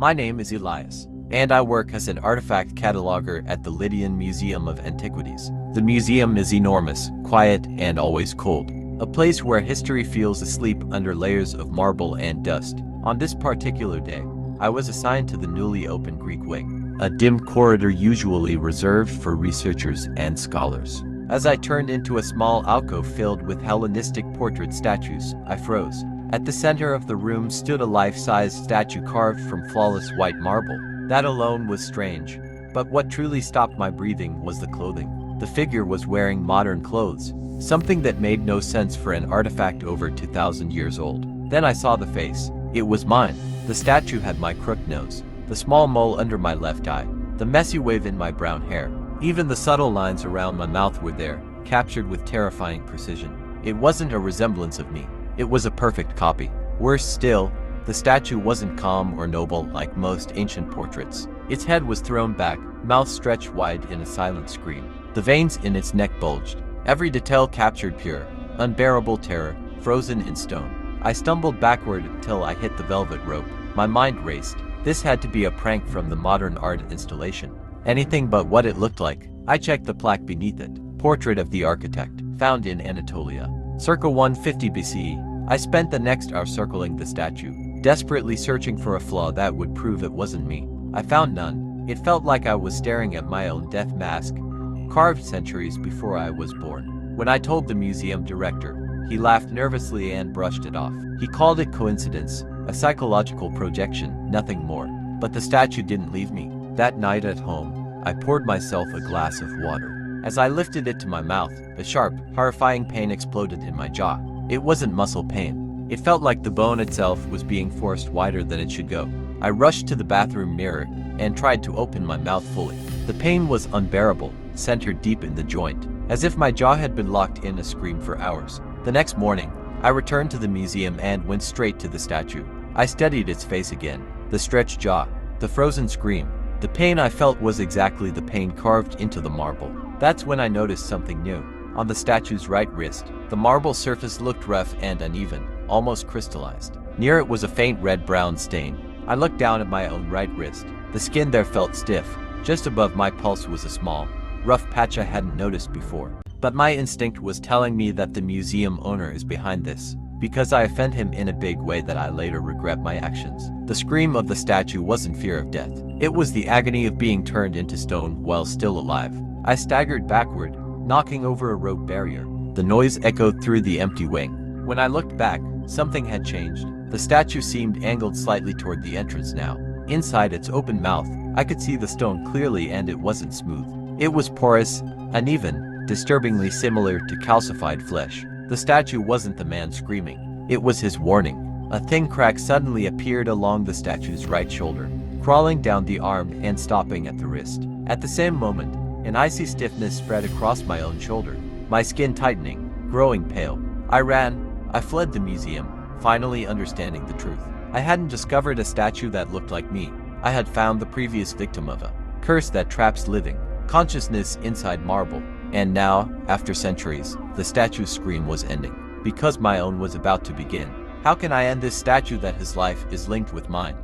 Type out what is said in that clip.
My name is Elias, and I work as an artifact cataloger at the Lydian Museum of Antiquities. The museum is enormous, quiet, and always cold. A place where history feels asleep under layers of marble and dust. On this particular day, I was assigned to the newly opened Greek wing, a dim corridor usually reserved for researchers and scholars. As I turned into a small alcove filled with Hellenistic portrait statues, I froze. At the center of the room stood a life-sized statue carved from flawless white marble. That alone was strange, but what truly stopped my breathing was the clothing. The figure was wearing modern clothes, something that made no sense for an artifact over 2,000 years old. Then I saw the face. It was mine. The statue had my crooked nose, the small mole under my left eye, the messy wave in my brown hair. Even the subtle lines around my mouth were there, captured with terrifying precision. It wasn't a resemblance of me. It was a perfect copy. Worse still, the statue wasn't calm or noble like most ancient portraits. Its head was thrown back, mouth stretched wide in a silent scream. The veins in its neck bulged. Every detail captured pure, unbearable terror, frozen in stone. I stumbled backward until I hit the velvet rope. My mind raced. This had to be a prank from the modern art installation. Anything but what it looked like. I checked the plaque beneath it. Portrait of the architect, found in Anatolia. Circa 150 BCE. I spent the next hour circling the statue, desperately searching for a flaw that would prove it wasn't me. I found none. It felt like I was staring at my own death mask, carved centuries before I was born. When I told the museum director, he laughed nervously and brushed it off. He called it coincidence, a psychological projection, nothing more. But the statue didn't leave me. That night at home, I poured myself a glass of water. As I lifted it to my mouth, a sharp, horrifying pain exploded in my jaw. It wasn't muscle pain. It felt like the bone itself was being forced wider than it should go. I rushed to the bathroom mirror and tried to open my mouth fully. The pain was unbearable, centered deep in the joint, as if my jaw had been locked in a scream for hours. The next morning, I returned to the museum and went straight to the statue. I studied its face again. The stretched jaw, the frozen scream. The pain I felt was exactly the pain carved into the marble. That's when I noticed something new. On the statue's right wrist, the marble surface looked rough and uneven, almost crystallized. Near it was a faint red-brown stain. I looked down at my own right wrist. The skin there felt stiff. Just above my pulse was a small, rough patch I hadn't noticed before. But my instinct was telling me that the museum owner is behind this, because I offend him in a big way that I later regret my actions. The scream of the statue wasn't fear of death. It was the agony of being turned into stone while still alive. I staggered backward, knocking over a rope barrier. The noise echoed through the empty wing. When I looked back, something had changed. The statue seemed angled slightly toward the entrance now. Inside its open mouth, I could see the stone clearly, and it wasn't smooth. It was porous, uneven, disturbingly similar to calcified flesh. The statue wasn't the man screaming. It was his warning. A thin crack suddenly appeared along the statue's right shoulder, crawling down the arm and stopping at the wrist. At the same moment, an icy stiffness spread across my own shoulder, my skin tightening, growing pale. I ran. I fled the museum, finally understanding the truth. I hadn't discovered a statue that looked like me. I had found the previous victim of a curse that traps living consciousness inside marble. And now, after centuries, the statue's scream was ending, because my own was about to begin. How can I end this statue that his life is linked with mine?